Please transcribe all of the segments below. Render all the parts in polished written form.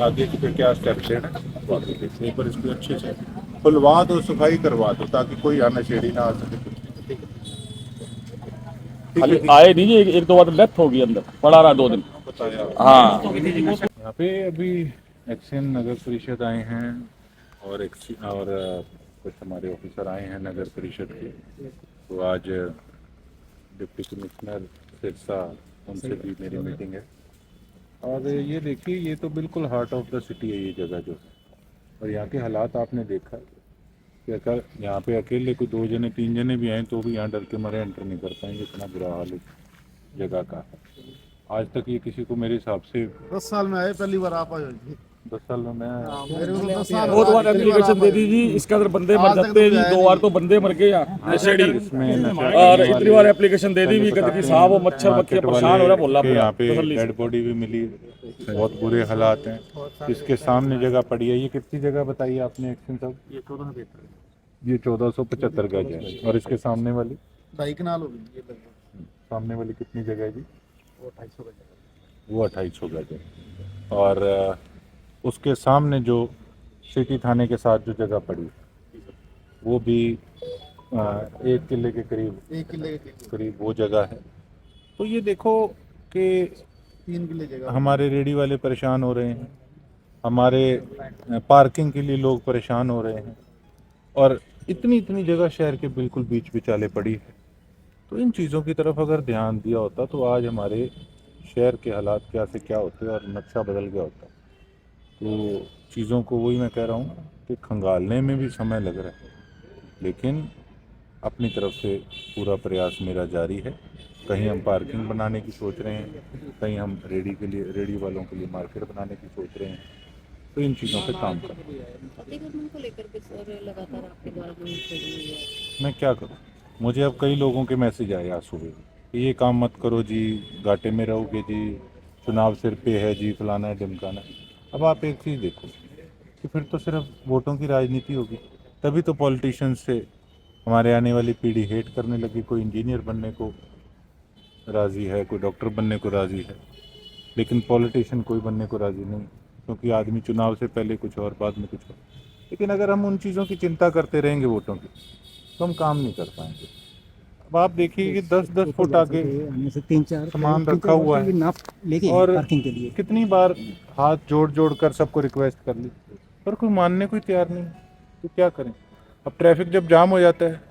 आगे की फिर क्या स्टेप लेना बाकी देखते हैं, पर इसको अच्छे से खुलवा दो, सफाई करवा दो, ताकि कोई आना शेड़ी ना आ सके। खाली आए नहीं जी, एक दो बार डेथ होगी, अंदर पड़ा रहा 2 दिन। बताया। हाँ यहाँ पे अभी एक्शन नगर परिषद आए हैं और कुछ हमारे ऑफिसर आए हैं नगर परिषद के। तो आज डिप्टी कमिश्नर सिरसा, उनसे भी मेरी मीटिंग है। और ये देखिए, ये तो बिल्कुल हार्ट ऑफ द सिटी है ये जगह जो है। और यहाँ के हालात आपने देखा कि अगर यहाँ पे अकेले कोई 2 जने 3 जने भी आए तो भी यहाँ डर के मारे एंटर नहीं कर पाएंगे, इतना बुरा हाल इस जगह का है। आज तक ये किसी को मेरे हिसाब से 10 साल में आए, पहली बार आप आए हो जी। 10 साल में मैं मेरे को तो 10 साल बहुत बार पहली बार एप्लीकेशन आप दे आए दी हो। जी, इसके अंदर बंदे मर आज तक जाते हैं तो जी, आया 2 बार तो बंदे मर गए यहाँ नशेड़ी। इसमें नशा और करने इतनी वाले बार एप्लीकेशन दे दी भी पहले कि बताते साहब वो हैं, मच्छर मार्केट बच्चे परेशान हो रहा है, बोला के यहाँ पे तसल्ली से। डेड बॉडी भी मिली, बहुत बुरे हालात हैं। इसके सामने जगह पड़ी है, ये कितनी जगह बताइए आपने एक्शन साहब? ये 1475 गज है। और इसके सामने वाली 2.5 कनाल होगी ये लगभग। सामने वाली कितनी जगह है जी? वो 250 का जगह। वो 2800 गज है। और उसके सामने जो सिटी थाने के साथ जो जगह पड़ी वो भी 1 किले के करीब 1 किले के करीब वो जगह है। तो ये देखो कि 3 किले जगह। हमारे रेडी वाले परेशान हो रहे हैं, हमारे पार्किंग के लिए लोग परेशान हो रहे हैं, और इतनी इतनी जगह शहर के बिल्कुल बीच बिचाले पड़ी है। तो इन चीज़ों की तरफ अगर ध्यान दिया होता तो आज हमारे शहर के हालात क्या से क्या होते और नक्शा बदल गया होता। तो चीज़ों को वही मैं कह रहा हूँ कि खंगालने में भी समय लग रहा है, लेकिन अपनी तरफ से पूरा प्रयास मेरा जारी है। कहीं हम पार्किंग बनाने की सोच रहे हैं, कहीं हम रेडी वालों के लिए मार्केट बनाने की सोच रहे हैं। तो इन चीज़ों पे काम कर रहे हैं। अतिक्रमण को लेकर के सर लगातार आपके द्वारा जो चली हुई है। मैं क्या करूं? मुझे अब कई लोगों के मैसेज आए आज सुबह कि ये काम मत करो जी, घाटे में रहोगे जी, चुनाव सिर पे है जी, फलाना है ढिमकाना है। अब आप एक चीज़ देखो कि फिर तो सिर्फ वोटों की राजनीति होगी, तभी तो पॉलिटिशियंस से हमारे आने वाली पीढ़ी हेट करने लगी। कोई इंजीनियर बनने को राज़ी है, कोई डॉक्टर बनने को राज़ी है, लेकिन पॉलिटिशियन कोई बनने को राज़ी नहीं, क्योंकि आदमी चुनाव से पहले कुछ और बाद में कुछ और। लेकिन अगर हम उन चीज़ों की चिंता करते रहेंगे वोटों की, तो हम काम नहीं कर पाएंगे। अब आप देखिए कि 10-10 फुट आगे से 3-4 सामान रखा हुआ है, लेके और पार्किंग के लिए कितनी बार हाथ जोड़ जोड़ कर सबको रिक्वेस्ट कर ली, पर कोई मानने को तैयार नहीं। तो क्या करें? अब ट्रैफिक जब जाम हो जाता है,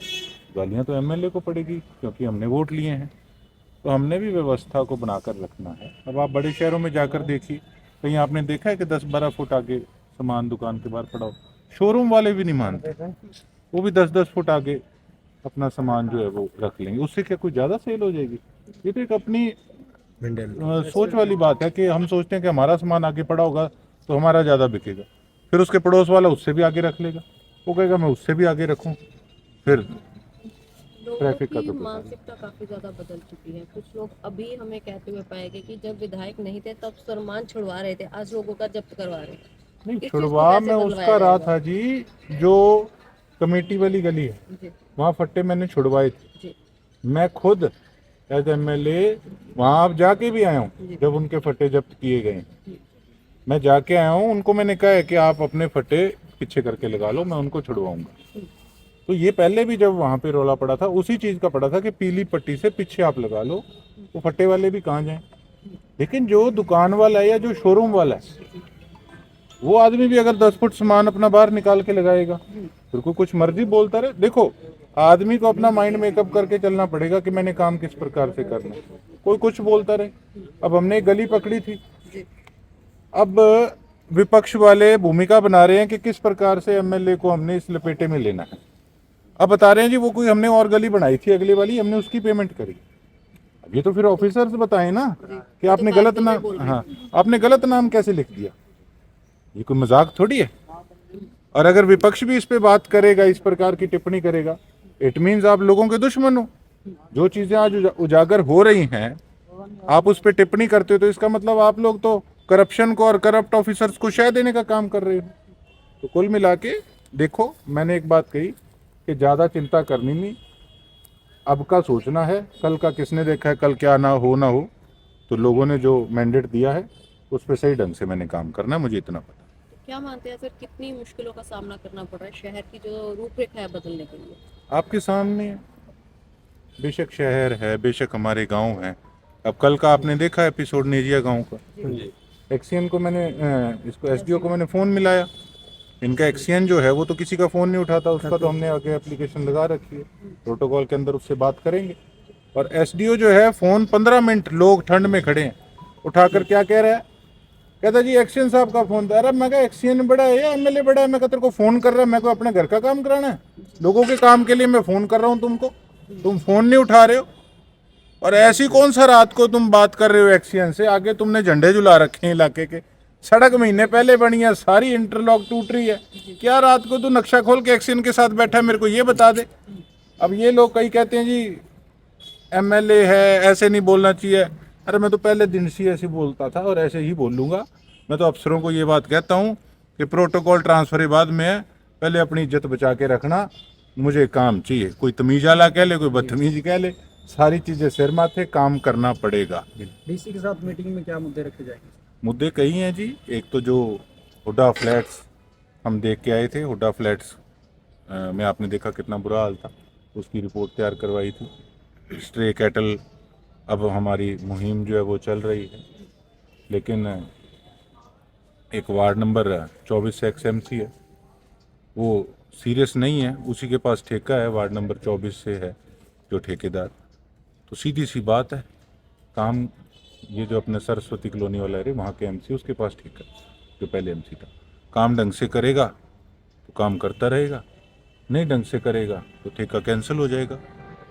गालियाँ तो एमएलए को पड़ेगी, क्योंकि हमने वोट लिए हैं। तो हमने भी व्यवस्था को बनाकर रखना है। अब आप बड़े शहरों में जाकर देखिए, कहीं आपने देखा है कि 10-12 फुट आगे सामान दुकान के बाहर पड़ा हो? शोरूम वाले भी नहीं मानते, वो भी 10-10 फुट आगे अपना सामान जो है वो रख लेंगे। उससे क्या कोई ज़्यादा सेल हो जाएगी? ये तो एक अपनी सोच वाली बात है कि हम सोचते हैं कि हमारा सामान आगे पड़ा होगा तो हमारा ज़्यादा बिकेगा, फिर उसके पड़ोस वाला उससे भी आगे रख लेगा, वो कहेगा मैं उससे भी आगे रखूँ, फिर लोगों ट्रैफिक का की तो पता नहीं। मानसिकता काफी ज्यादा बदल चुकी है। कुछ लोग अभी हमें कहते हुए पाए गए कि जब विधायक नहीं थे तब सामान छुड़वा रहे थे, आज लोगों का जब्त करवा रहे हैं। नहीं, इस चीज को छुड़वा कैसे मैं बदलवाया उसका रहा जाएगा? था जी, जो कमेटी वाली गली है जी वहाँ फट्टे मैंने छुड़वाए थे। जी मैं खुद एज एमएलए वहाँ आप जाके भी आया हूँ जब उनके फट्टे जब्त किए गए। मैं जाके आया हूँ, उनको मैंने कहा है कि आप अपने फट्टे पीछे करके लगा लो, मैं उनको छुड़वाऊंगा। तो ये पहले भी जब वहाँ पे रोला पड़ा था, उसी चीज़ का पड़ा था कि पीली पट्टी से पीछे आप लगा लो, वो फट्टे वाले भी कहाँ जाएं। लेकिन जो दुकान वाला है या जो शोरूम वाला है, वो आदमी भी अगर 10 फुट सामान अपना बाहर निकाल के लगाएगा, फिर को कुछ मर्जी बोलता रहे। देखो, आदमी को अपना माइंड मेकअप करके चलना पड़ेगा कि मैंने काम किस प्रकार से करना है। कोई कुछ बोलता रहे। अब हमने एक गली पकड़ी थी, अब विपक्ष वाले भूमिका बना रहे हैं कि किस प्रकार से एमएलए को हमने इस लपेटे में लेना है। अब बता रहे हैं जी वो कोई हमने और गली बनाई थी अगली वाली, हमने उसकी पेमेंट करी। अब ये तो फिर ऑफिसर्स बताएं ना कि आपने गलत नाम, हाँ, आपने गलत नाम कैसे लिख दिया। ये कोई मजाक थोड़ी है। और अगर विपक्ष भी इस पे बात करेगा, इस प्रकार की टिप्पणी करेगा, इट मीन्स आप लोगों के दुश्मन हो। जो चीजें आज उजागर हो रही हैं, आप उस पे टिप्पणी करते हो, तो इसका मतलब आप लोग तो करप्शन को और करप्ट ऑफिसर्स को शह देने का काम कर रहे हो। तो कुल मिला के देखो, मैंने एक बात कही कि ज़्यादा चिंता करनी नहीं, अब का सोचना है। कल का किसने देखा है, कल क्या ना हो ना हो। तो लोगों ने जो मैंडेट दिया है उस पर सही ढंग से मैंने काम करना है, मुझे इतना पता। क्या मानते हैं सर, कितनी मुश्किलों का सामना करना पड़ रहा है शहर की जो रूपरेखा है बदलने के लिए? आपके सामने है। बेशक शहर है, बेशक हमारे गांव है। अब कल का आपने देखा एपिसोड नेजिया गांव का। एक्सीएन को मैंने इसको एसडीओ को मैंने फ़ोन मिलाया। इनका एक्सीएन जो है वो तो किसी का फ़ोन नहीं उठाता, उसका तो हमने आगे एप्लीकेशन लगा रखी है, प्रोटोकॉल के अंदर उससे बात करेंगे। और एसडीओ जो है फ़ोन 15 मिनट, लोग ठंड में खड़े हैं, उठाकर क्या कह रहा है, कहता जी एक्सीएन साहब का फ़ोन था। अरे मैं कहा एक्सीएन बड़ा है या एमएलए बड़ा है? मैं तेरे को फ़ोन कर रहा है, मैं को अपने घर का काम कराना है? लोगों के काम के लिए मैं फ़ोन कर रहा हूँ तुमको, तुम फ़ोन नहीं उठा रहे हो। और ऐसी कौन सा रात को तुम बात कर रहे हो एक्सीएन से? आगे तुमने झंडे झुला रखे हैं इलाके के, सड़क महीने पहले बनी है, सारी इंटरलॉक टूट रही है, क्या रात को तू नक्शा खोल के एक्सीएन के साथ बैठा है? मेरे को ये बता दे। अब ये लोग कई कहते हैं जी एमएलए है, ऐसे नहीं बोलना चाहिए। अरे मैं तो पहले दिन से ऐसे बोलता था और ऐसे ही बोलूँगा। मैं तो अफसरों को ये बात कहता हूँ कि प्रोटोकॉल ट्रांसफर के बाद में पहले अपनी इज्जत बचा के रखना, मुझे काम चाहिए। कोई तमीज आला कह ले, कोई बदतमीज कह ले, सारी चीज़ें सिर माथे, काम करना पड़ेगा। डीसी के साथ मीटिंग में क्या मुद्दे रखे जाएंगे? मुद्दे कई हैं जी। एक तो जो हुड्डा फ्लैट्स हम देख के आए थे, हुड्डा फ्लैट्स में आपने देखा कितना बुरा हाल था, उसकी रिपोर्ट तैयार करवाई थी। स्ट्रे कैटल, अब हमारी मुहिम जो है वो चल रही है, लेकिन एक वार्ड नंबर 24 से XMC है, वो सीरियस नहीं है, उसी के पास ठेका है, वार्ड नंबर 24 से है जो ठेकेदार। तो सीधी सी बात है, काम ये जो अपने सरस्वती कॉलोनी वाला है वहाँ के MC उसके पास ठेका है, जो पहले MC था। काम ढंग से करेगा तो काम करता रहेगा, नहीं ढंग से करेगा तो ठेका कैंसिल हो जाएगा।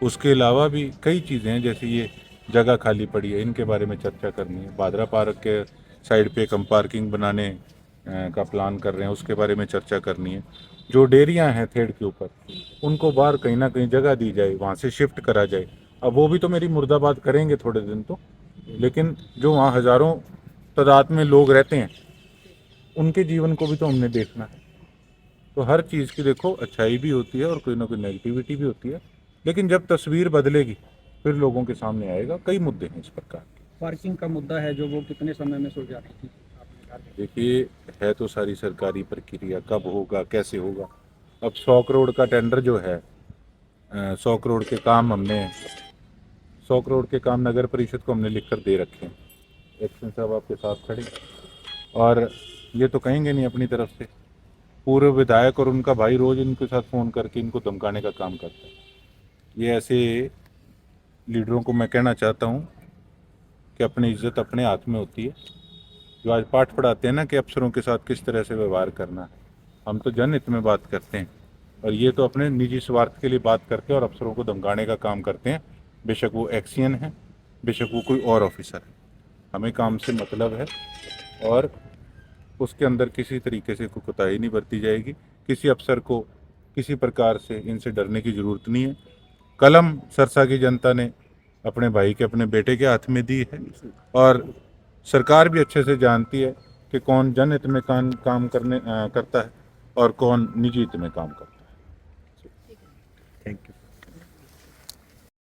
उसके अलावा भी कई चीज़ें हैं, जैसे ये जगह खाली पड़ी है, इनके बारे में चर्चा करनी है। बादरा पार्क के साइड पे हम पार्किंग बनाने का प्लान कर रहे हैं, उसके बारे में चर्चा करनी है। जो डेयरियां हैं थेड़ के ऊपर, उनको बाहर कहीं ना कहीं जगह दी जाए, वहाँ से शिफ्ट करा जाए। अब वो भी तो मेरी मुर्दाबाद करेंगे थोड़े दिन तो, लेकिन जो वहाँ हज़ारों तादाद में लोग रहते हैं उनके जीवन को भी तो हमने देखना है। तो हर चीज़ की देखो अच्छाई भी होती है और कोई ना कोई नेगेटिविटी भी होती है, लेकिन जब तस्वीर बदलेगी फिर लोगों के सामने आएगा। कई मुद्दे हैं इस प्रकार के। पार्किंग का मुद्दा है जो वो कितने समय में सुलझा रही थी? देखिए, है तो सारी सरकारी प्रक्रिया, कब होगा कैसे होगा। अब 100 करोड़ का टेंडर जो है, 100 करोड़ के काम हमने 100 करोड़ के काम नगर परिषद को हमने लिख कर दे रखे हैं। एक्शन साहब आपके साथ खड़े, और ये तो कहेंगे नहीं अपनी तरफ से। पूर्व विधायक और उनका भाई रोज इनके साथ फ़ोन करके इनको धमकाने का काम करता है। ये ऐसे लीडरों को मैं कहना चाहता हूँ कि अपनी इज्जत अपने हाथ में होती है। जो आज पाठ पढ़ाते हैं ना कि अफसरों के साथ किस तरह से व्यवहार करना है, हम तो जनहित में बात करते हैं, और ये तो अपने निजी स्वार्थ के लिए बात करके और अफसरों को धमकाने का काम करते हैं। बेशक वो एक्सीएन है, बेशक वो कोई और ऑफिसर है, हमें काम से मतलब है और उसके अंदर किसी तरीके से कोई कोताही नहीं बरती जाएगी। किसी अफसर को किसी प्रकार से इनसे डरने की ज़रूरत नहीं है। कलम सरसा की जनता ने अपने भाई के, अपने बेटे के हाथ में दी है, और सरकार भी अच्छे से जानती है कि कौन जनहित में काम करता है और कौन निजी हित में काम करता है। Thank you.